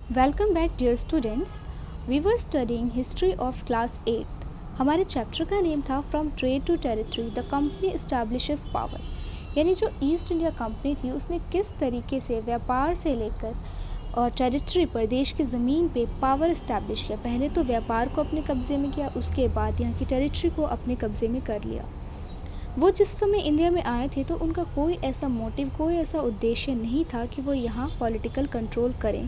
Welcome back dear students. We were studying history of class 8। हमारे chapter का name था from trade to territory the company establishes power. यानी जो east India company थी उसने किस तरीके से व्यापार से लेकर और टेरिटरी पर देश की ज़मीन पे पावर इस्टेब्लिश किया। पहले तो व्यापार को अपने कब्ज़े में किया, उसके बाद यहाँ की टेरिटरी को अपने कब्ज़े में कर लिया। वो जिस समय इंडिया में आए थे तो उनका कोई ऐसा मोटिव, कोई ऐसा उद्देश्य नहीं था कि वो यहाँ पॉलिटिकल कंट्रोल करें।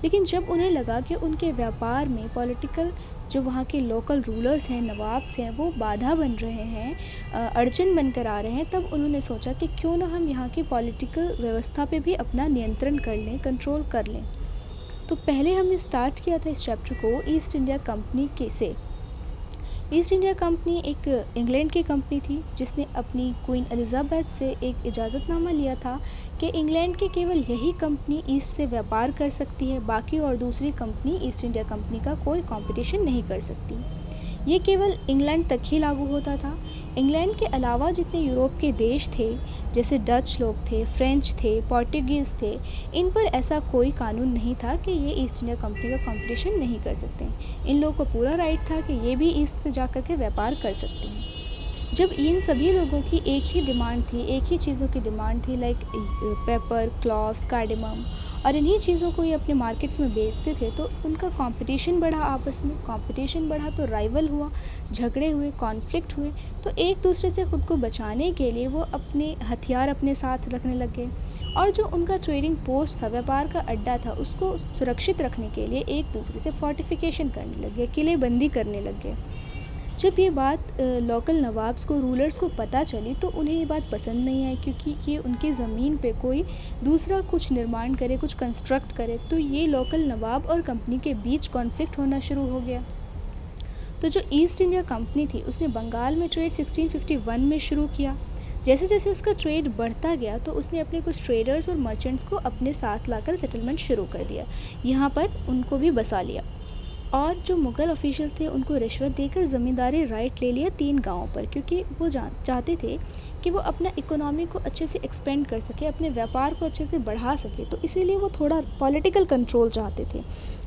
लेकिन जब उन्हें लगा कि उनके व्यापार में पॉलिटिकल जो वहाँ के लोकल रूलर्स हैं, नवाब्स हैं, वो बाधा बन रहे हैं, अड़चन बनकर आ रहे हैं, तब उन्होंने सोचा कि क्यों ना हम यहाँ की पॉलिटिकल व्यवस्था पे भी अपना नियंत्रण कर लें, कंट्रोल कर लें। तो पहले हमने स्टार्ट किया था इस चैप्टर को ईस्ट इंडिया कंपनी के से। ईस्ट इंडिया कंपनी एक इंग्लैंड की कंपनी थी जिसने अपनी क्वीन एलिजाबेथ से एक इजाज़तनामा लिया था कि इंग्लैंड की केवल यही कंपनी ईस्ट से व्यापार कर सकती है, बाकी और दूसरी कंपनी ईस्ट इंडिया कंपनी का कोई कंपटीशन नहीं कर सकती। ये केवल इंग्लैंड तक ही लागू होता था। इंग्लैंड के अलावा जितने यूरोप के देश थे, जैसे डच लोग थे, फ्रेंच थे, पोर्टुगीज़ थे, इन पर ऐसा कोई कानून नहीं था कि ये ईस्ट इंडिया कंपनी का कंपटीशन नहीं कर सकते। इन लोगों को पूरा राइट था कि ये भी ईस्ट से जा कर के व्यापार कर सकते हैं। जब इन सभी लोगों की एक ही डिमांड थी, एक ही चीज़ों की डिमांड थी, लाइक पेपर, क्लॉव्स, कार्डेमम, और इन्हीं चीज़ों को ये अपने मार्केट्स में बेचते थे, तो उनका कंपटीशन बढ़ा, आपस में कंपटीशन बढ़ा तो राइवल हुआ, झगड़े हुए, कॉन्फ्लिक्ट हुए। तो एक दूसरे से ख़ुद को बचाने के लिए वो अपने हथियार अपने साथ रखने लगे, और जो उनका ट्रेडिंग पोस्ट था, व्यापार का अड्डा था, उसको सुरक्षित रखने के लिए एक दूसरे से फोर्टिफिकेशन करने लगे, किलेबंदी करने लगे। जब ये बात लोकल नवाब्स को, रूलर्स को पता चली तो उन्हें ये बात पसंद नहीं आई, क्योंकि ये उनकी ज़मीन पे कोई दूसरा कुछ निर्माण करे, कुछ कंस्ट्रक्ट करे, तो ये लोकल नवाब और कंपनी के बीच कॉन्फ्लिक्ट होना शुरू हो गया। तो जो ईस्ट इंडिया कंपनी थी उसने बंगाल में ट्रेड 1651 में शुरू किया। जैसे जैसे उसका ट्रेड बढ़ता गया तो उसने अपने कुछ ट्रेडर्स और मर्चेंट्स को अपने साथ लाकर सेटलमेंट शुरू कर दिया, यहाँ पर उनको भी बसा लिया। और जो मुग़ल ऑफिशियल्स थे उनको रिश्वत देकर ज़मींदारी राइट ले लिया 3 गाँवों पर, क्योंकि वो चाहते थे कि वो अपना इकोनॉमी को अच्छे से एक्सपेंड कर सके, अपने व्यापार को अच्छे से बढ़ा सके। तो इसीलिए वो थोड़ा पॉलिटिकल कंट्रोल चाहते थे।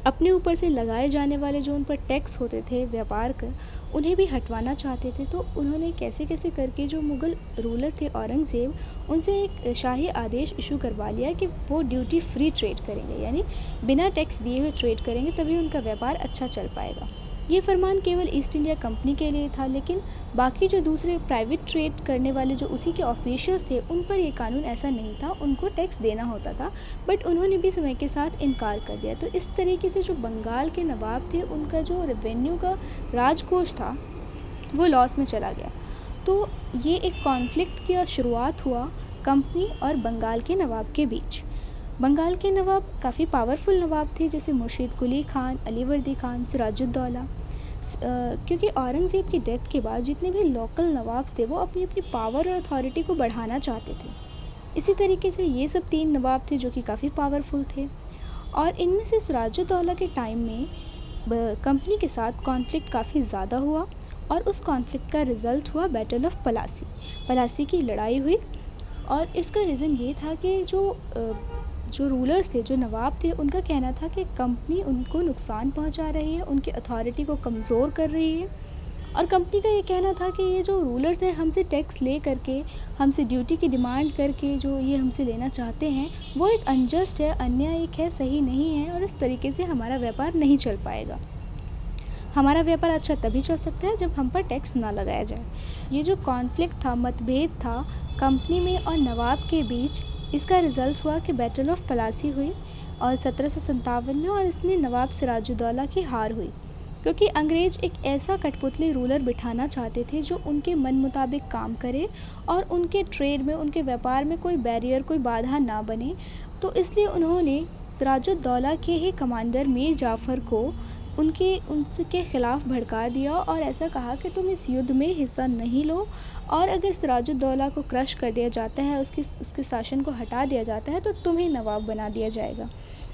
अपने ऊपर से लगाए जाने वाले जो उन पर टैक्स होते थे व्यापार कर, उन्हें भी हटवाना चाहते थे। तो उन्होंने कैसे कैसे करके जो मुग़ल रूलर थे औरंगज़ेब, उनसे एक शाही आदेश इशू करवा लिया कि वो ड्यूटी फ्री ट्रेड करेंगे, यानी बिना टैक्स दिए हुए ट्रेड करेंगे, तभी उनका व्यापार अच्छा चल पाएगा। ये फरमान केवल ईस्ट इंडिया कंपनी के लिए था, लेकिन बाकी जो दूसरे प्राइवेट ट्रेड करने वाले जो उसी के ऑफिशियल्स थे, उन पर ये कानून ऐसा नहीं था, उनको टैक्स देना होता था, बट उन्होंने भी समय के साथ इनकार कर दिया। तो इस तरीके से जो बंगाल के नवाब थे, उनका जो रेवेन्यू का राजकोष था वो लॉस में चला गया। तो ये एक कॉन्फ्लिक्ट की शुरुआत हुआ कंपनी और बंगाल के नवाब के बीच। बंगाल के नवाब काफ़ी पावरफुल नवाब थे, जैसे मुर्शीद कुली खान, अलीवर्दी खान, सिराजुद्दौला। क्योंकि औरंगज़ेब की डेथ के बाद जितने भी लोकल नवाब्स थे वो अपनी अपनी पावर और अथॉरिटी को बढ़ाना चाहते थे। इसी तरीके से ये सब 3 नवाब थे जो कि काफ़ी पावरफुल थे, और इनमें से सिराजुद्दौला के टाइम में कंपनी के साथ कॉन्फ्लिक्ट काफ़ी ज़्यादा हुआ, और उस कॉन्फ्लिक्ट का रिज़ल्ट हुआ बैटल ऑफ पलासी। पलासी की लड़ाई हुई, और इसका रीज़न ये था कि जो रूलर्स थे, जो नवाब थे, उनका कहना था कि कंपनी उनको नुकसान पहुंचा रही है, उनकी अथॉरिटी को कमज़ोर कर रही है। और कंपनी का ये कहना था कि ये जो रूलर्स हैं हमसे टैक्स ले करके, हमसे ड्यूटी की डिमांड करके जो ये हमसे लेना चाहते हैं, वो एक अनजस्ट है, अन्यायिक है, सही नहीं है, और इस तरीके से हमारा व्यापार नहीं चल पाएगा। हमारा व्यापार अच्छा तभी चल सकता है जब हम पर टैक्स ना लगाया जाए। ये जो कॉन्फ्लिक्ट था, मतभेद था कंपनी में और नवाब के बीच, इसका रिज़ल्ट हुआ कि बैटल ऑफ पलासी हुई और 1757 में, और इसमें नवाब सिराजुद्दौला की हार हुई, क्योंकि अंग्रेज़ एक ऐसा कठपुतली रूलर बिठाना चाहते थे जो उनके मन मुताबिक काम करे और उनके ट्रेड में, उनके व्यापार में कोई बैरियर, कोई बाधा ना बने। तो इसलिए उन्होंने सिराजुद्दौला के ही कमांडर मीर जाफ़र को उनके ख़िलाफ़ भड़का दिया, और ऐसा कहा कि तुम इस युद्ध में हिस्सा नहीं लो, और अगर सिराजुद्दौला को क्रश कर दिया जाता है, उसके शासन को हटा दिया जाता है, तो तुम्हें नवाब बना दिया जाएगा।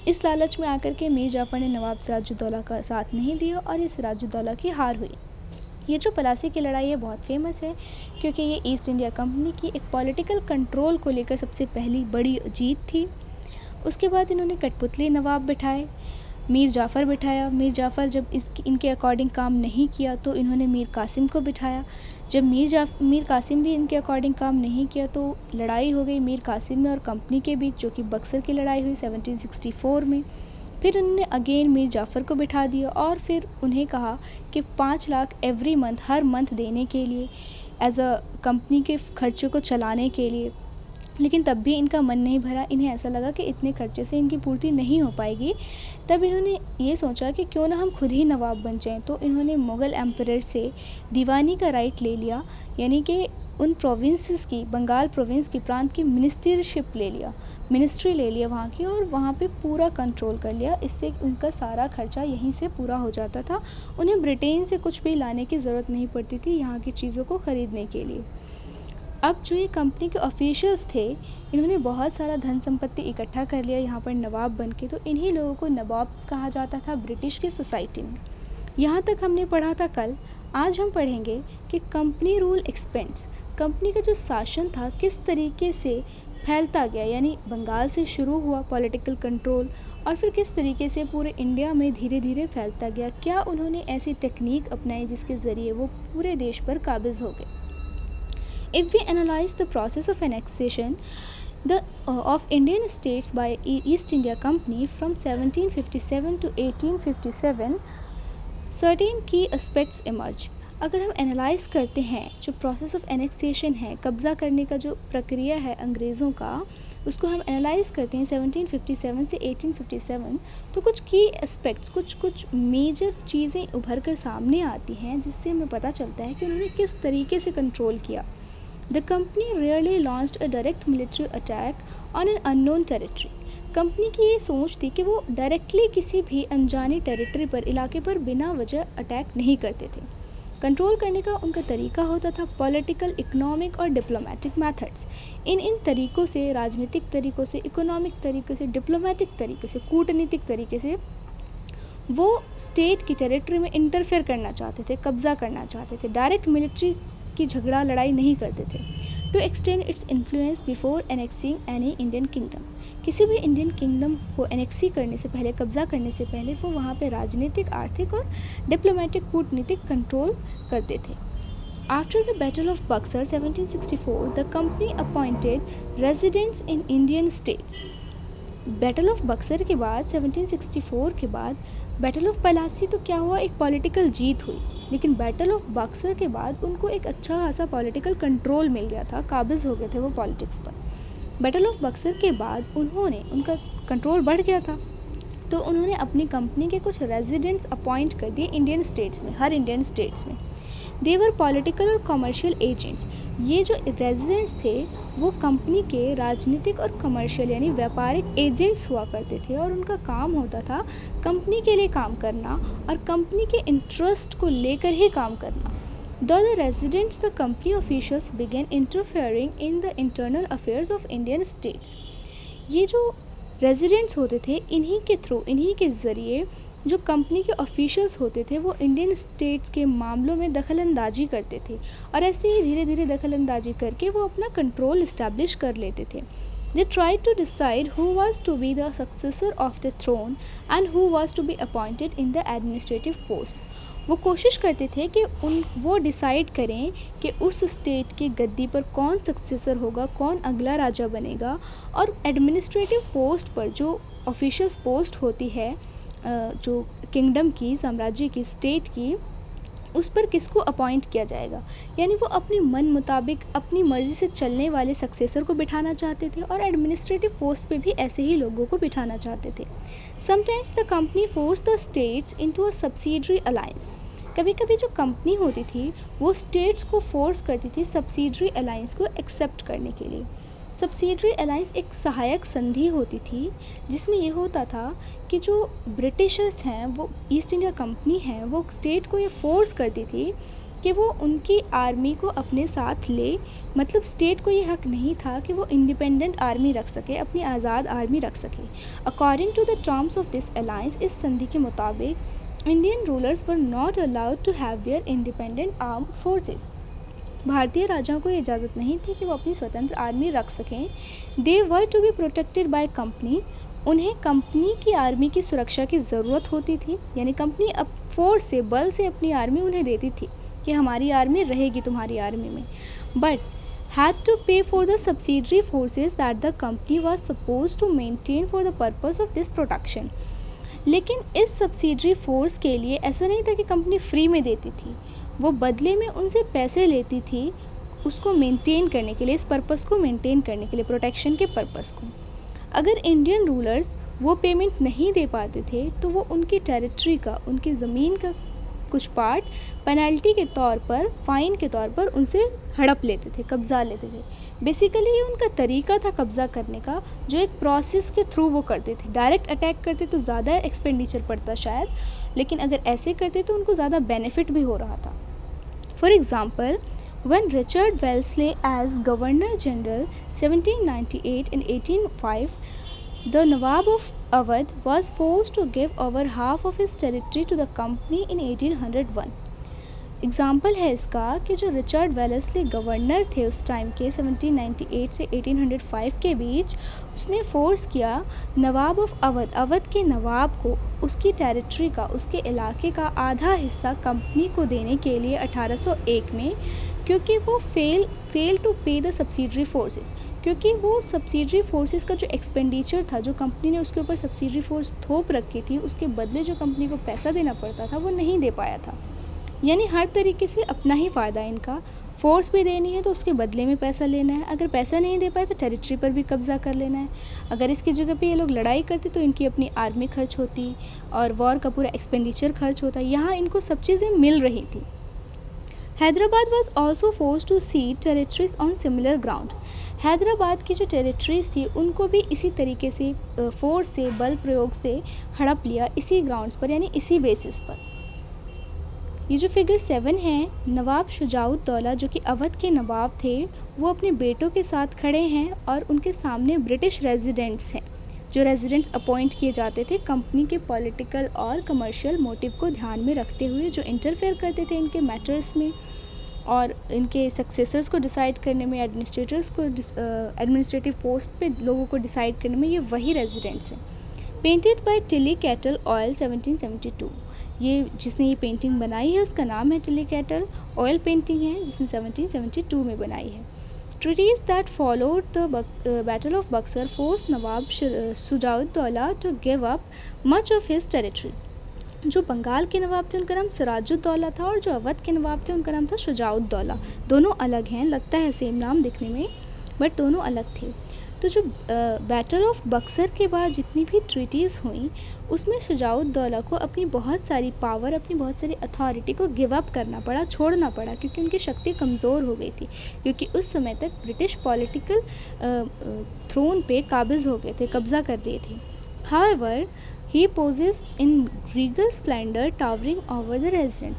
इस लालच में आकर के मीर जाफ़र ने नवाब सिराजुद्दौला का साथ नहीं दिया, और ये सिराजुद्दौला की हार हुई। ये जो पलासी की लड़ाई है बहुत फेमस है, क्योंकि ये ईस्ट इंडिया कंपनी की एक पॉलिटिकल कंट्रोल को लेकर सबसे पहली बड़ी जीत थी। उसके बाद इन्होंने कठपुतली नवाब बिठाए। मीर जाफ़र बिठाया। मीर जाफ़र जब इनके अकॉर्डिंग काम नहीं किया तो इन्होंने मीर कासिम को बिठाया। जब मीर कासिम भी इनके अकॉर्डिंग काम नहीं किया तो लड़ाई हो गई मीर कासिम में और कंपनी के बीच, जो कि बक्सर की लड़ाई हुई 1764 में। फिर उन्होंने अगेन मीर जाफ़र को बिठा दिया और फिर उन्हें कहा कि 5 लाख एवरी मंथ, हर मंथ देने के लिए, एज अ कंपनी के खर्चों को चलाने के लिए। लेकिन तब भी इनका मन नहीं भरा। इन्हें ऐसा लगा कि इतने खर्चे से इनकी पूर्ति नहीं हो पाएगी। तब इन्होंने ये सोचा कि क्यों ना हम खुद ही नवाब बन जाएं। तो इन्होंने मुग़ल एम्परर से दीवानी का राइट ले लिया, यानी कि उन प्रोविंसेस की, बंगाल प्रोविंस की प्रांत की मिनिस्ट्री ले लिया वहाँ की, और वहाँ पे पूरा कंट्रोल कर लिया। इससे उनका सारा खर्चा यहीं से पूरा हो जाता था। उन्हें ब्रिटेन से कुछ भी लाने की ज़रूरत नहीं पड़ती थी यहाँ की चीज़ों को ख़रीदने के लिए। अब जो ये कंपनी के ऑफिशियल्स थे, इन्होंने बहुत सारा धन संपत्ति इकट्ठा कर लिया यहाँ पर नवाब बन के। तो इन्हीं लोगों को नवाब कहा जाता था ब्रिटिश की सोसाइटी में। यहाँ तक हमने पढ़ा था कल। आज हम पढ़ेंगे कि कंपनी रूल एक्सपेंड्स, कंपनी का जो शासन था किस तरीके से फैलता गया, यानी बंगाल से शुरू हुआ पॉलिटिकल कंट्रोल और फिर किस तरीके से पूरे इंडिया में धीरे धीरे फैलता गया। क्या उन्होंने ऐसी टेक्निक अपनाई जिसके ज़रिए वो पूरे देश पर काबिज हो गए। If we analyze the process of annexation of Indian states by East India Company from 1757 to 1857, certain key aspects emerge. अगर हम एनालाइज करते हैं जो प्रोसेस ऑफ एनेक्सेशन है, कब्ज़ा करने का जो प्रक्रिया है अंग्रेज़ों का, उसको हम एनालाइज करते हैं 1757 से 1857, तो कुछ की एस्पेक्ट्स, कुछ मेजर चीज़ें उभर कर सामने आती हैं जिससे हमें पता चलता है कि उन्होंने किस तरीके से कंट्रोल किया। The company rarely launched a direct military attack on an unknown territory. Company की ये सोच थी कि वो डायरेक्टली किसी भी अनजानी टेरिटरी पर, इलाके पर बिना वजह अटैक नहीं करते थे। कंट्रोल करने का उनका तरीका होता था पॉलिटिकल, इकोनॉमिक और डिप्लोमेटिक मेथड्स। इन तरीक़ों से, राजनीतिक तरीक़ों से, इकोनॉमिक तरीक़ों से, डिप्लोमेटिक तरीक़े से, कूटनीतिक तरीके से वो स्टेट की टेरिटरी में इंटरफेयर करना चाहते थे, कब्ज़ा करना चाहते थे। डायरेक्ट मिलिट्री की झगड़ा लड़ाई नहीं करते थे। To extend its influence before annexing any Indian kingdom, किसी भी इंडियन किंगडम को एनेक्सी करने से पहले, कब्जा करने से पहले वो वहाँ पे राजनीतिक, आर्थिक और डिप्लोमेटिक, कूटनीतिक कंट्रोल करते थे। After the battle of Buxar 1764, the company appointed residents in Indian states. Battle of Buxar के बाद, 1764 के बाद बैटल ऑफ पलासी तो क्या हुआ, एक पॉलिटिकल जीत हुई। लेकिन बैटल ऑफ बक्सर के बाद उनको एक अच्छा खासा पॉलिटिकल कंट्रोल मिल गया था, काबिज हो गए थे वो पॉलिटिक्स पर। बैटल ऑफ बक्सर के बाद उनका कंट्रोल बढ़ गया था, तो उन्होंने अपनी कंपनी के कुछ रेजिडेंट्स अपॉइंट कर दिए इंडियन स्टेट्स में, हर इंडियन स्टेट्स में। दे वर पॉलिटिकल और कमर्शियल एजेंट्स। ये जो रेजिडेंट्स थे वो कंपनी के राजनीतिक और कमर्शियल यानी व्यापारिक एजेंट्स हुआ करते थे, और उनका काम होता था कंपनी के लिए काम करना और कंपनी के इंटरेस्ट को लेकर ही काम करना। Though the residents, the company officials began interfering in the internal affairs of Indian states. ये जो रेजिडेंट्स होते थे, इन्हीं के थ्रू, इन्हीं के ज़रिए जो कंपनी के ऑफिशियल्स होते थे वो इंडियन स्टेट्स के मामलों में दखलंदाजी करते थे, और ऐसे ही धीरे धीरे दखलंदाजी करके वो अपना कंट्रोल इस्टेब्लिश कर लेते थे। They tried to decide who was to be the successor of the throne and who was to be appointed in the administrative posts. वो कोशिश करते थे कि वो डिसाइड करें कि उस स्टेट की गद्दी पर कौन सक्सेसर होगा, कौन अगला राजा बनेगा, और एडमिनिस्ट्रेटिव पोस्ट पर जो ऑफिशियल्स पोस्ट होती है जो किंगडम की, साम्राज्य की, स्टेट की, उस पर किसको अपॉइंट किया जाएगा। यानी वो अपने मन मुताबिक, अपनी मर्ज़ी से चलने वाले सक्सेसर को बिठाना चाहते थे, और एडमिनिस्ट्रेटिव पोस्ट पे भी ऐसे ही लोगों को बिठाना चाहते थे। Sometimes the company force the states into a subsidiary alliance. कभी कभी जो कंपनी होती थी वो स्टेट्स को फोर्स करती थी सब्सिडरी अलायंस को एक्सेप्ट करने के लिए। सब्सिडरी अलायंस एक सहायक संधि होती थी जिसमें ये होता था कि जो ब्रिटिशर्स हैं, वो ईस्ट इंडिया कंपनी है, वो स्टेट को ये फोर्स करती थी कि वो उनकी आर्मी को अपने साथ ले। मतलब स्टेट को ये हक नहीं था कि वो इंडिपेंडेंट आर्मी रख सके, अपनी आज़ाद आर्मी रख सके। According to the terms of this alliance, इस संधि के मुताबिक Indian rulers were not allowed to have their independent arm forces. भारतीय राजाओं को इजाज़त नहीं थी कि वो अपनी स्वतंत्र आर्मी रख सकें। They were to be protected by company, उन्हें कंपनी की आर्मी की सुरक्षा की ज़रूरत होती थी, यानी कंपनी अब फोर्स से, बल से अपनी आर्मी उन्हें देती थी कि हमारी आर्मी रहेगी तुम्हारी आर्मी में, but had to pay for the subsidiary forces that the company was supposed to maintain for the purpose of this protection. लेकिन इस सब्सिडरी फोर्स के लिए ऐसा नहीं था कि कंपनी फ्री में देती थी, वो बदले में उनसे पैसे लेती थी उसको मेंटेन करने के लिए, इस पर्पस को मेंटेन करने के लिए, प्रोटेक्शन के पर्पस को। अगर इंडियन रूलर्स वो पेमेंट नहीं दे पाते थे तो वो उनकी टेरिटरी का, उनकी ज़मीन का कुछ पार्ट पेनल्टी के तौर पर, फाइन के तौर पर उनसे हड़प लेते थे, कब्जा लेते थे। बेसिकली ये उनका तरीका था कब्जा करने का, जो एक प्रोसेस के थ्रू वो करते थे। डायरेक्ट अटैक करते तो ज़्यादा एक्सपेंडिचर पड़ता शायद, लेकिन अगर ऐसे करते तो उनको ज़्यादा बेनिफिट भी हो रहा था। For example, when Richard Wellesley as Governor General 1798 and 1805, the Nawab of Awadh was forced to give over half of his territory to the company in 1801. Example है इसका कि जो रिचर्ड वेलेस्ली गवर्नर थे उस टाइम के 1798 से 1805 के बीच, उसने फोर्स किया नवाब ऑफ अवध, अवध के नवाब को उसकी टेरिटरी का, उसके इलाके का आधा हिस्सा कंपनी को देने के लिए 1801 में, क्योंकि वो फेल टू पे द सब्सिडरी फोर्सेस, क्योंकि वो सब्सिडरी फोर्सेस का जो एक्सपेंडिचर था, जो कंपनी ने उसके ऊपर सब्सिडरी फोर्स थोप रखी थी, उसके बदले जो कंपनी को पैसा देना पड़ता था वो नहीं दे पाया था। यानी हर तरीके से अपना ही फ़ायदा इनका, फोर्स भी देनी है तो उसके बदले में पैसा लेना है, अगर पैसा नहीं दे पाए तो टेरिटरी पर भी कब्जा कर लेना है। अगर इसकी जगह पे ये लोग लड़ाई करते तो इनकी अपनी आर्मी खर्च होती और वॉर का पूरा एक्सपेंडिचर खर्च होता, यहाँ इनको सब चीज़ें मिल रही थी। Hyderabad was also force to cede territories on similar ground. Hyderabad की जो टेरिटरीज थी उनको भी इसी तरीके से फोर्स से, बल प्रयोग से हड़प लिया, इसी ग्राउंड्स पर, यानी इसी बेसिस पर। ये जो फिगर 7 है, नवाब शुजाउद्दौला जो कि अवध के नवाब थे, वो अपने बेटों के साथ खड़े हैं और उनके सामने ब्रिटिश रेजिडेंट्स हैं, जो रेजिडेंट्स अपॉइंट किए जाते थे कंपनी के पॉलिटिकल और कमर्शियल मोटिव को ध्यान में रखते हुए, जो इंटरफेयर करते थे इनके मैटर्स में और इनके सक्सेसर्स को डिसाइड करने में, एडमिनिस्ट्रेटर्स को एडमिनिस्ट्रेटिव पोस्ट पे लोगों को डिसाइड करने में, ये वही रेजिडेंट्स हैं। Painted bye Tilly cattle oil 1772। ये जिसने ये पेंटिंग बनाई है उसका नाम है टिली कैटल, ऑयल पेंटिंग है जिसने 1772 में बनाई है। Treaties that followed the battle of Buxar force Nawab Shujauddaula to give up much of his territory. जो बंगाल के नवाब थे उनका नाम सिराजुद्दौला था और जो अवध के नवाब थे उनका नाम था शुजाउद्दौला। दोनों अलग हैं, लगता है सेम नाम दिखने में, बट दोनों अलग थे। तो जो बैटल ऑफ बक्सर के बाद जितनी भी ट्रीटीज़ हुई उसमें शुजाउद्दौला को अपनी बहुत सारी पावर, अपनी बहुत सारी अथॉरिटी को गिव अप करना पड़ा, छोड़ना पड़ा, क्योंकि उनकी शक्ति कमज़ोर हो गई थी, क्योंकि उस समय तक ब्रिटिश पॉलिटिकल थ्रोन पे काबिज हो गए थे, कब्जा कर लिए थे। However he poses in regal splendour towering over the resident.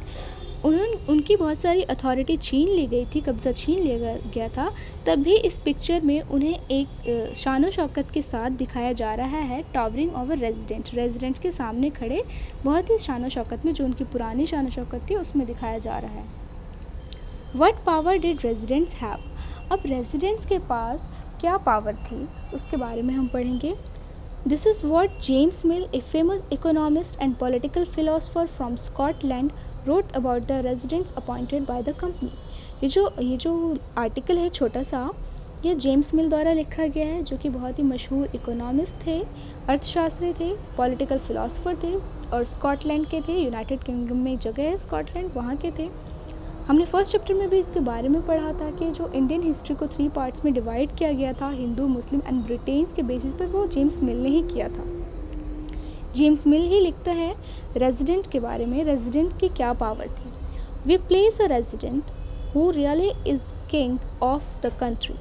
उनकी बहुत सारी अथॉरिटी छीन ली गई थी, कब्जा छीन लिया गया था, तब भी इस पिक्चर में उन्हें एक शान शौकत के साथ दिखाया जा रहा है, टावरिंग ओवर रेजिडेंट के सामने खड़े बहुत ही शान शौकत में, जो उनकी पुरानी शान शौकत थी उसमें दिखाया जा रहा है। What power did residents have? अब रेजिडेंट्स के पास क्या पावर थी उसके बारे में हम पढ़ेंगे। This is what James Mill, a famous economist and political philosopher from Scotland, wrote about the residents appointed by the company. ये जो आर्टिकल है छोटा सा, ये जेम्स मिल द्वारा लिखा गया है, जो कि बहुत ही मशहूर इकोनॉमिस्ट थे, अर्थशास्त्री थे, पॉलिटिकल फिलोसोफर थे और स्कॉटलैंड के थे। यूनाइटेड किंगडम में जगह है स्कॉटलैंड, वहाँ के थे। हमने फर्स्ट चैप्टर में भी इसके बारे में पढ़ा था कि जो इंडियन हिस्ट्री को 3 पार्ट्स में डिवाइड किया गया था, हिंदू, मुस्लिम एंड ब्रिटेन्स के बेसिस पर, वो जेम्स मिल ने ही किया था। जेम्स मिल ही लिखता है रेजिडेंट के बारे में, रेजिडेंट की क्या पावर थी। We place a resident who really is king of the country.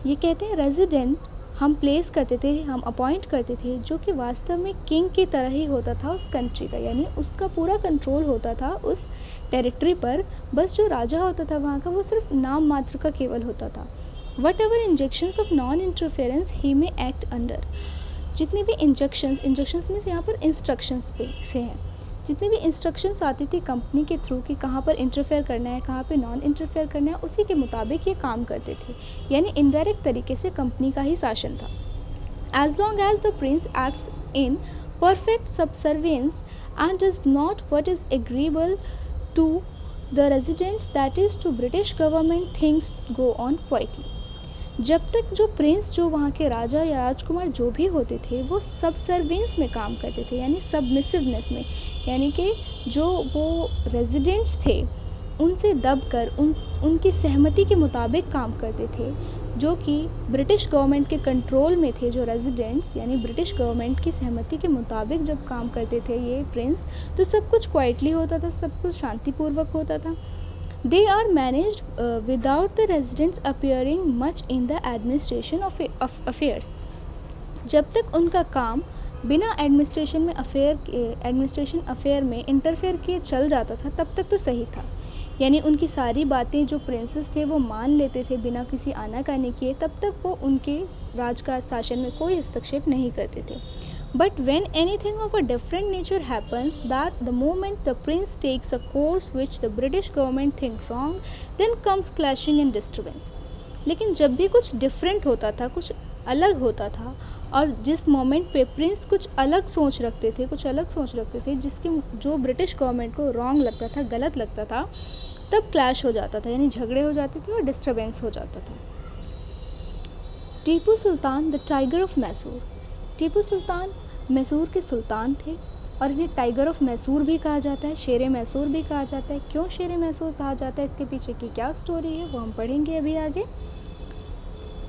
ये कहते हैं रेजिडेंट हम प्लेस करते थे, हम अपॉइंट करते थे, जो कि वास्तव में किंग की तरह ही होता था उस कंट्री का, यानी उसका पूरा कंट्रोल होता था उस टेरिटरी पर। बस जो राजा होता था वहाँ का, वो सिर्फ नाम मात्र का केवल होता था। Whatever injections of non interference ही में एक्ट अंडर। जितनी भी इंजेक्शंस में यहाँ पर इंस्ट्रक्शंस पे से हैं, जितनी भी इंस्ट्रक्शंस आती थी कंपनी के थ्रू कि कहाँ पर इंटरफेयर करना है, कहाँ पे नॉन इंटरफेयर करना है, उसी के मुताबिक ये काम करते थे, यानी इनडायरेक्ट तरीके से कंपनी का ही शासन था। as long as the prince acts in perfect subservience and does not what is agreeable to the residents, that is to British government, things go on quietly. जब तक जो प्रिंस, जो वहाँ के राजा या राजकुमार जो भी होते थे, वो सब सर्वेंस में काम करते थे, यानी सबमिसिवनेस में, यानी कि जो वो रेजिडेंट्स थे उनसे दबकर उनकी सहमति के मुताबिक काम करते थे, जो कि ब्रिटिश गवर्नमेंट के कंट्रोल में थे। जो रेजिडेंट्स यानी ब्रिटिश गवर्नमेंट की सहमति के मुताबिक जब काम करते थे ये प्रिंस, तो सब कुछ क्वाइटली होता था, सब कुछ शांतिपूर्वक होता था। They are managed without the residents appearing much in the administration of affairs. जब तक उनका काम बिना एडमिनिस्ट्रेशन अफेयर में इंटरफेयर किए चल जाता था, तब तक तो सही था। यानी उनकी सारी बातें जो प्रिंसेस थे वो मान लेते थे बिना किसी आनाकानी किए, तब तक वो उनके राज का शासन में कोई हस्तक्षेप नहीं करते थे। But when anything of a different nature happens, that the moment the prince takes a course which the British government think wrong, then comes clashing and disturbance. लेकिन जब भी कुछ डिफरेंट होता था, कुछ अलग होता था, और जिस मोमेंट पे प्रिंस कुछ अलग सोच रखते थे जिसकी जो ब्रिटिश गवर्नमेंट को रॉन्ग लगता था, गलत लगता था, तब क्लैश हो जाता था, यानी झगड़े हो जाते थे और डिस्टर्बेंस हो जाता था। Tipu Sultan the tiger of Mysore. Tipu Sultan Mysore के सुल्तान थे और इन्हें टाइगर ऑफ मैसूर भी कहा जाता है, शेर मैसूर भी कहा जाता है। क्यों शेर मैसूर कहा जाता है, इसके पीछे की क्या स्टोरी है वो हम पढ़ेंगे अभी आगे।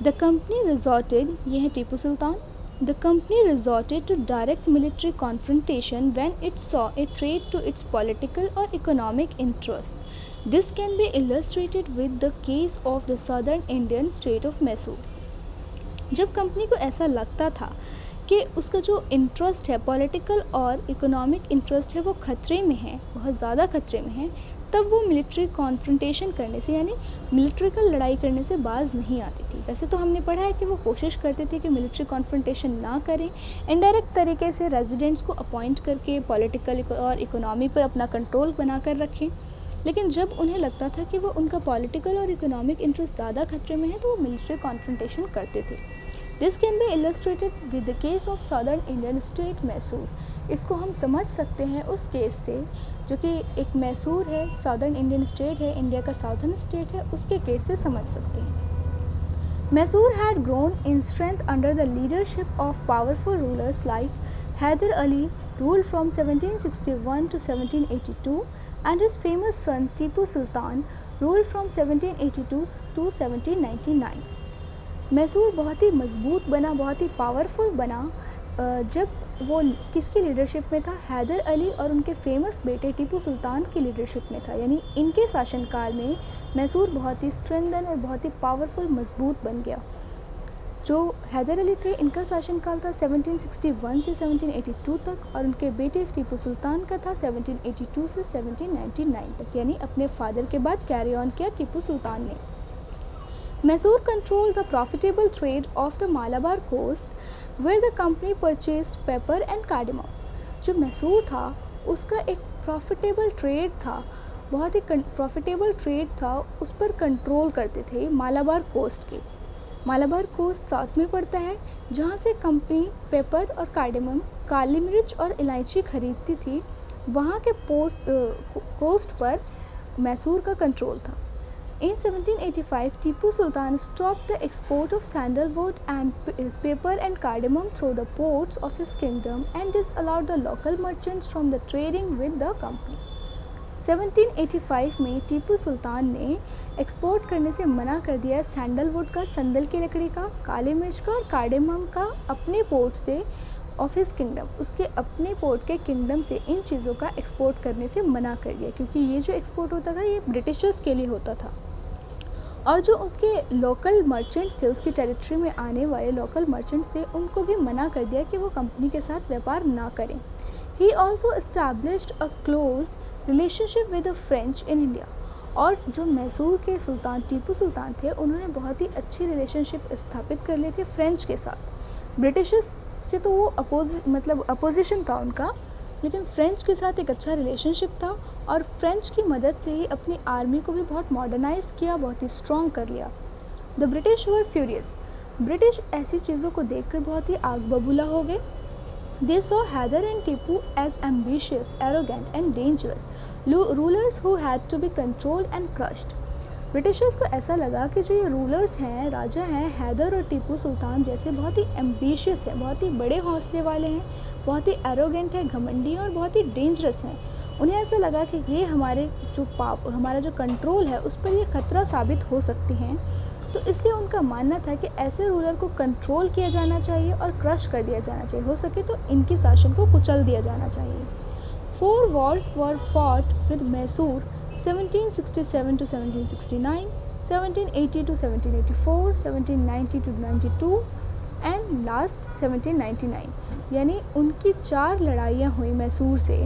द कंपनी रिजॉर्टेड, ये है Tipu Sultan. The company resorted to direct military confrontation when it saw a threat to its political और economic interest. This can be illustrated with the case of the southern Indian state of Mysore. जब company को ऐसा लगता था कि उसका जो interest है, पॉलिटिकल और इकोनॉमिक इंटरेस्ट है, वो खतरे में है, बहुत ज़्यादा खतरे में है, तब वो मिलिट्री कॉन्फ्रंटेशन करने से, यानी मिलिट्रिकल लड़ाई करने से बाज नहीं आती थी। वैसे तो हमने पढ़ा है कि वो कोशिश करते थे कि मिलिट्री कॉन्फ्रंटेशन ना करें, इनडायरेक्ट तरीके से रेजिडेंट्स को अपॉइंट करके पॉलिटिकल और इकोनॉमी पर अपना कंट्रोल बना कर रखें। लेकिन जब उन्हें लगता था कि वो उनका पॉलिटिकल और इकोनॉमिक इंटरेस्ट ज़्यादा खतरे में है, तो वो मिलिट्री कॉन्फ्रंटेशन करते थे। This can be illustrated with the case of southern Indian state Mysore. इसको हम समझ सकते हैं उस केस से जो कि एक मैसूर है, सदर्न इंडियन स्टेट है, इंडिया का साउथर्न स्टेट है, उसके केस से समझ सकते हैं। Mysore had grown in strength under the leadership of powerful rulers like Haidar Ali, ruled from 1761 to 1782, and his famous son Tipu Sultan ruled from 1782 to 1799. Mysore बहुत ही मजबूत बना, बहुत ही पावरफुल बना जब वो किसकी लीडरशिप में था, हैदर अली और उनके फेमस बेटे टीपू सुल्तान की लीडरशिप में था। यानी इनके शासनकाल में मैसूर बहुत ही स्ट्रेंथन और बहुत ही पावरफुल, मजबूत बन गया। जो हैदर अली थे, इनका शासनकाल था 1761 से 1782 तक, और उनके बेटे टीपू सुल्तान का था 1782 से 1799 तक, यानी अपने फादर के बाद कैरी ऑन किया टीपू सुल्तान ने। Mysore controlled the profitable trade of the Malabar coast where the company purchased pepper and cardamom. जो मैसूर था उसका एक प्रॉफिटेबल ट्रेड था, बहुत ही प्रॉफिटेबल ट्रेड था, उस पर कंट्रोल करते थे मालाबार कोस्ट के। मालाबार कोस्ट साउथ में पड़ता है, जहाँ से कंपनी पेपर और कार्डेमम, काली मिर्च और इलायची खरीदती थी, वहाँ के कोस्ट पर मैसूर का कंट्रोल था। In 1785, Tipu Sultan stopped the export of sandalwood and paper and cardamom through the ports of his kingdom and disallowed the local merchants from the trading with the company. 1785 में टीपू सुल्तान ने export करने से मना कर दिया sandalwood का, संदल की लकड़ी का, काली मिर्च का और कार्डेमम का अपने पोर्ट से, ऑफ हिज किंगडम, उसके अपने पोर्ट के किंगडम से इन चीज़ों का एक्सपोर्ट करने से मना कर दिया, क्योंकि ये जो एक्सपोर्ट होता था ये ब्रिटिशर्स के लिए होता था। और जो उसके लोकल मर्चेंट्स थे, उसकी टेरिटरी में आने वाले लोकल मर्चेंट्स थे, उनको भी मना कर दिया कि वो कंपनी के साथ व्यापार ना करें। He also established a close relationship with the French in India. और जो मैसूर के सुल्तान टीपू सुल्तान थे, उन्होंने बहुत ही अच्छी रिलेशनशिप स्थापित कर ली थी फ्रेंच के साथ। ब्रिटिशर्स से तो वो अपोजिशन था उनका, लेकिन फ्रेंच के साथ एक अच्छा रिलेशनशिप था, और फ्रेंच की मदद से ही अपनी आर्मी को भी बहुत मॉडर्नाइज किया, बहुत ही स्ट्रॉन्ग कर लिया। The British were furious. British ऐसी चीज़ों को देखकर बहुत ही आग बबूला हो गए। They saw Hyder and Tipu as ambitious, arrogant and dangerous rulers who had to be controlled and crushed. Britishers को ऐसा लगा कि जो ये रूलर्स हैं, राजा हैं, हैदर और टीपू सुल्तान जैसे बहुत ही एम्बिशियस हैं, बहुत ही बड़े हौसले वाले हैं, बहुत ही एरोगेंट हैं, घमंडी हैं और बहुत ही डेंजरस हैं। उन्हें ऐसा लगा कि ये हमारा जो कंट्रोल है उस पर ये खतरा साबित हो सकते हैं। तो इसलिए उनका मानना था कि ऐसे रूलर को कंट्रोल किया जाना चाहिए और क्रश कर दिया जाना चाहिए, हो सके तो इनकी शासन को कुचल दिया जाना चाहिए। 4 wars were fought with Mysore 1767 to 1769, 1780 to 1784, 1790 to 92 and last 1799, यानी उनकी 4 लड़ाइयाँ हुई मैसूर से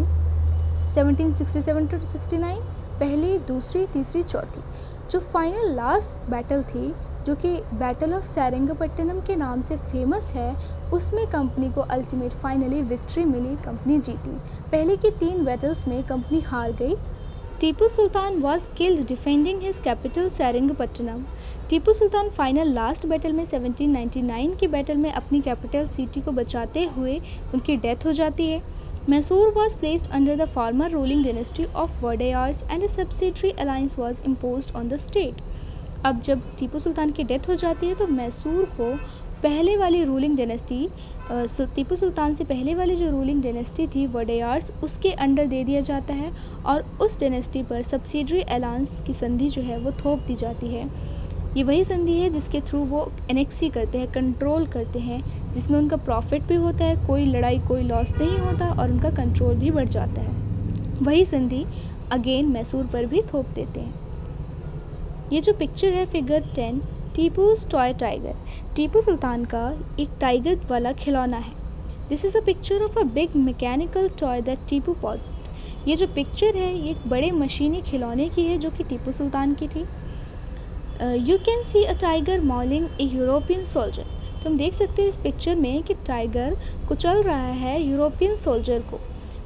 1767 टू 69, पहली, दूसरी, तीसरी, चौथी। जो फाइनल लास्ट बैटल थी, जो कि बैटल ऑफ सेरिंगपट्टनम के नाम से फेमस है, उसमें कंपनी को अल्टीमेट फाइनली विक्ट्री मिली, कंपनी जीती। पहले की 3 बैटल्स में कंपनी हार गई। Tipu Sultan was killed defending his capital Seringapatam. Tipu Sultan final last battle में 1799 की बैटल में अपनी कैपिटल सिटी को बचाते हुए उनकी डेथ हो जाती है। Mysore was placed under the former ruling dynasty of Wadayars and a subsidiary alliance was imposed on the state. अब जब टीपू सुल्तान की डेथ हो जाती है तो मैसूर को पहले वाली रूलिंग डायनेस्टी, टीपू सुल्तान से पहले वाली जो रूलिंग डायनेस्टी थी वडेयार्स, उसके अंडर दे दिया जाता है और उस डायनेस्टी पर सब्सिडरी अलायंस की संधि जो है वो थोप दी जाती है। ये वही संधि है जिसके थ्रू वो एनेक्सी करते हैं, कंट्रोल करते हैं, जिसमें उनका प्रॉफिट भी होता है, कोई लड़ाई कोई लॉस नहीं होता और उनका कंट्रोल भी बढ़ जाता है। वही संधि अगेन मैसूर पर भी थोप देते हैं। ये जो पिक्चर है figure 10, Tipu's toy tiger, Tipu Sultan का एक टाइगर वाला खिलौना है। This is a picture of a big mechanical toy that Tipu possessed. ये जो पिक्चर है ये एक बड़े मशीनी खिलौने की है जो कि टीपू सुल्तान की थी। You can see a tiger Mouling A European soldier. तुम देख सकते हो इस पिक्चर में कि टाइगर कुचल रहा है यूरोपियन सोल्जर को।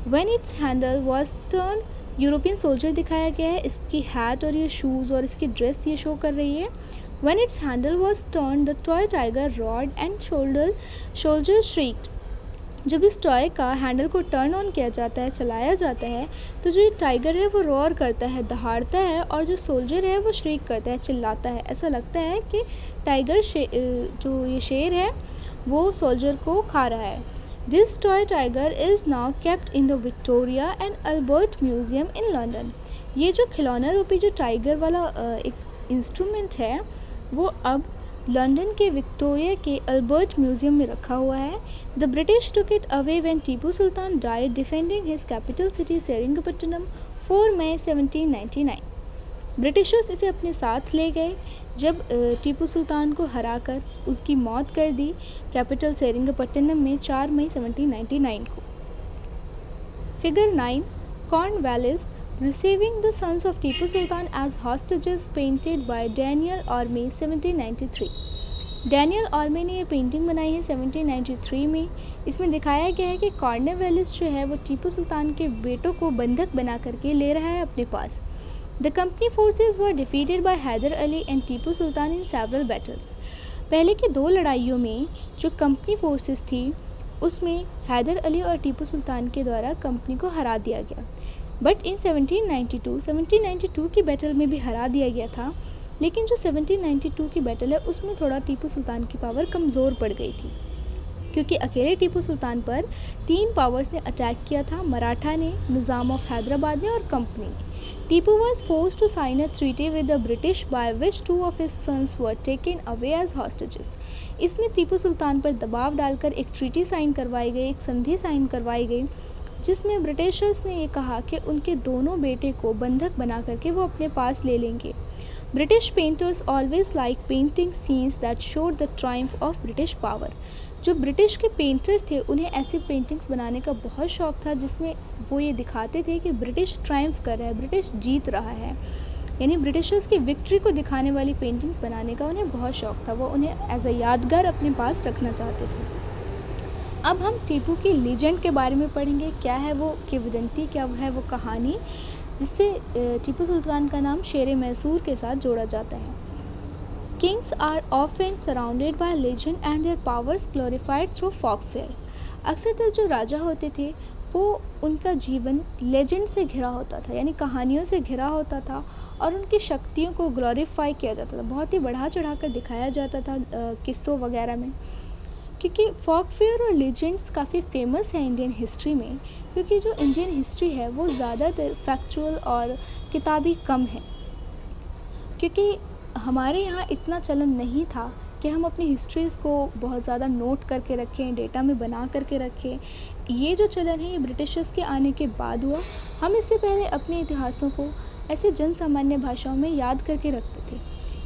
When its handle was turn, European soldier दिखाया गया है, इसकी हैट और ये शूज़ और इसकी ड्रेस ये शो कर रही है। When its handle was turn the toy tiger roared and soldier shrieked. जब इस टॉय का हैंडल को टर्न ऑन किया जाता है, चलाया जाता है, तो जो ये टाइगर है वो रोर करता है, दहाड़ता है और जो सोल्जर है वो श्रीक करता है, चिल्लाता है। ऐसा लगता है कि टाइगर जो ये शेर है वो सोल्जर को खा रहा है। This toy tiger is now kept in the Victoria and Albert museum in London. ये जो खिलौना रूपी जो टाइगर वाला एक इंस्ट्रूमेंट है वो अब लंदन के विक्टोरिया के अल्बर्ट म्यूजियम में रखा हुआ है। The British took it away when Tipu Sultan died defending his capital city Seringapatam 4 मई 1799। ब्रिटिशर्स इसे अपने साथ ले गए जब टीपू सुल्तान को हराकर उसकी मौत कर दी कैपिटल सेरिंगपट्टनम में 4 मई 1799 को। Figure 9, Cornwallis receiving the sons of Tipu Sultan as hostages painted by Daniel Orme 1793। Daniel ऑर्मे ने ये पेंटिंग बनाई है 1793 में। इसमें दिखाया गया है कि कॉर्नवालिस जो है वो टीपू सुल्तान के बेटों को बंधक बना करके ले रहा है अपने पास। The company forces were defeated by Hyder Ali and Tipu Sultan in several battles. पहले की 2 लड़ाइयों में जो कंपनी फोर्सेस थी उसमें हैदर अली और टीपू सुल्तान के द्वारा कंपनी को हरा दिया गया। बट इन 1792 की बैटल में भी हरा दिया गया था, लेकिन जो 1792 की बैटल है उसमें थोड़ा टीपू सुल्तान की पावर कमज़ोर पड़ गई थी, क्योंकि अकेले टीपू सुल्तान पर 3 पावर्स ने अटैक किया था, मराठा ने, निज़ाम ऑफ हैदराबाद ने और कंपनी ने। Tipu was forced to sign a treaty with the British by which 2 of his sons were taken away as hostages. इसमें टीपू सुल्तान पर दबाव डालकर एक ट्रीटी साइन करवाई गई, एक संधि साइन करवाई गई, जिसमें ब्रिटिशर्स ने ये कहा कि उनके दोनों बेटे को बंधक बना करके वो अपने पास ले लेंगे। British painters always like painting scenes that showed the Triumph of British power. जो ब्रिटिश के पेंटर्स थे उन्हें ऐसी पेंटिंग्स बनाने का बहुत शौक था जिसमें वो ये दिखाते थे कि ब्रिटिश ट्रायम्फ कर रहा है, ब्रिटिश जीत रहा है, यानी ब्रिटिशर्स की विक्ट्री को दिखाने वाली पेंटिंग्स बनाने का उन्हें बहुत शौक था। वो उन्हें एज अ यादगार अपने पास रखना चाहते थे। अब हम टीपू की लीजेंड के बारे में पढ़ेंगे। क्या है वो किंवदंती, क्या है वो कहानी जिससे टीपू सुल्तान का नाम शेर मैसूर के साथ जोड़ा जाता है। Kings are often surrounded by legend and their powers glorified through folklore. अक्सरतर जो राजा होते थे वो उनका जीवन लेजेंड से घिरा होता था, यानी कहानियों से घिरा होता था, और उनकी शक्तियों को ग्लोरीफाई किया जाता था, बहुत ही बढ़ा चढ़ा कर दिखाया जाता था किस्सों वगैरह में। क्योंकि फोक फेयर और लेजेंड्स काफ़ी फेमस है इंडियन हिस्ट्री में, क्योंकि जो इंडियन हिस्ट्री है वो ज़्यादातर फैक्चुअल और किताबी कम है। क्योंकि हमारे यहाँ इतना चलन नहीं था कि हम अपनी हिस्ट्रीज़ को बहुत ज़्यादा नोट करके रखें, डेटा में बना करके रखें। ये जो चलन है ये ब्रिटिशर्स के आने के बाद हुआ। हम इससे पहले अपने इतिहासों को ऐसे जन सामान्य भाषाओं में याद करके रखते थे।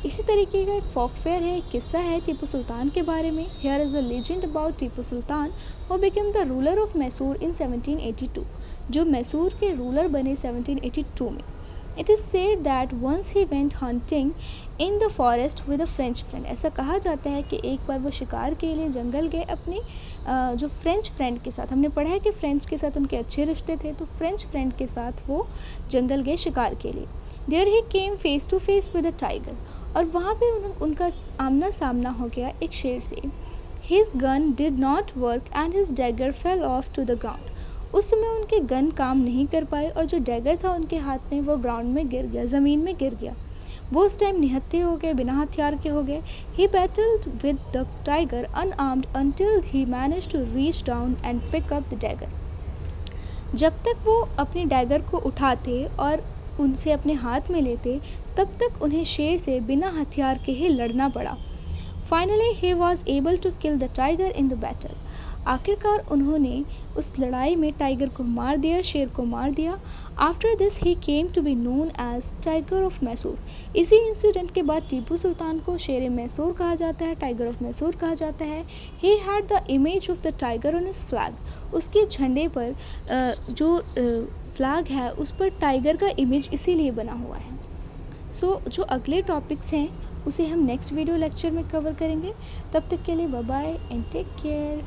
इसी तरीके का एक फोक फेयर है, एक किस्सा है टीपू सुल्तान के बारे में। Here is a legend about Tipu Sultan who became the ruler of Mysore in 1782, जो मैसूर के रूलर बने 1782 में। It is said that once he went hunting in the forest with a French friend. ऐसा कहा जाता है कि एक बार वो शिकार के लिए जंगल गए अपनी जो फ्रेंच फ्रेंड के साथ। हमने पढ़ा है कि फ्रेंच के साथ उनके अच्छे रिश्ते थे, तो फ्रेंच फ्रेंड के साथ वो जंगल गए शिकार के लिए। There he came face to face with a tiger. और वहाँ पे उनका आमना सामना हो गया एक शेर से। His gun did not work and his dagger fell off to the ground. उस समय उनके गन काम नहीं कर पाए और जो डैगर था उनके हाथ में वो ग्राउंड में गिर गया, ज़मीन में गिर गया। वो उस टाइम निहत्थे हो गए, बिना हथियार के हो गए। He battled with the tiger unarmed until he managed to reach down and pick up the dagger. जब तक वो अपने डैगर को उठाते और उनसे अपने हाथ में लेते, तब तक उन्हें शेर से बिना हथियार के ही लड़ना पड़ा। Finally he was able to kill the tiger in the battle. आखिरकार उन्होंने उस लड़ाई में टाइगर को मार दिया, शेर को मार दिया। After this he came to be known as tiger of Mysore. इसी इंसिडेंट के बाद टीपू सुल्तान को शेर मैसूर कहा जाता है, टाइगर ऑफ मैसूर कहा जाता है। He had the image of the tiger on his flag. उसके झंडे पर जो फ्लैग है उस पर टाइगर का इमेज इसीलिए बना हुआ है। सो जो अगले टॉपिक्स हैं उसे हम नेक्स्ट वीडियो लेक्चर में कवर करेंगे। तब तक के लिए bye bye and take care.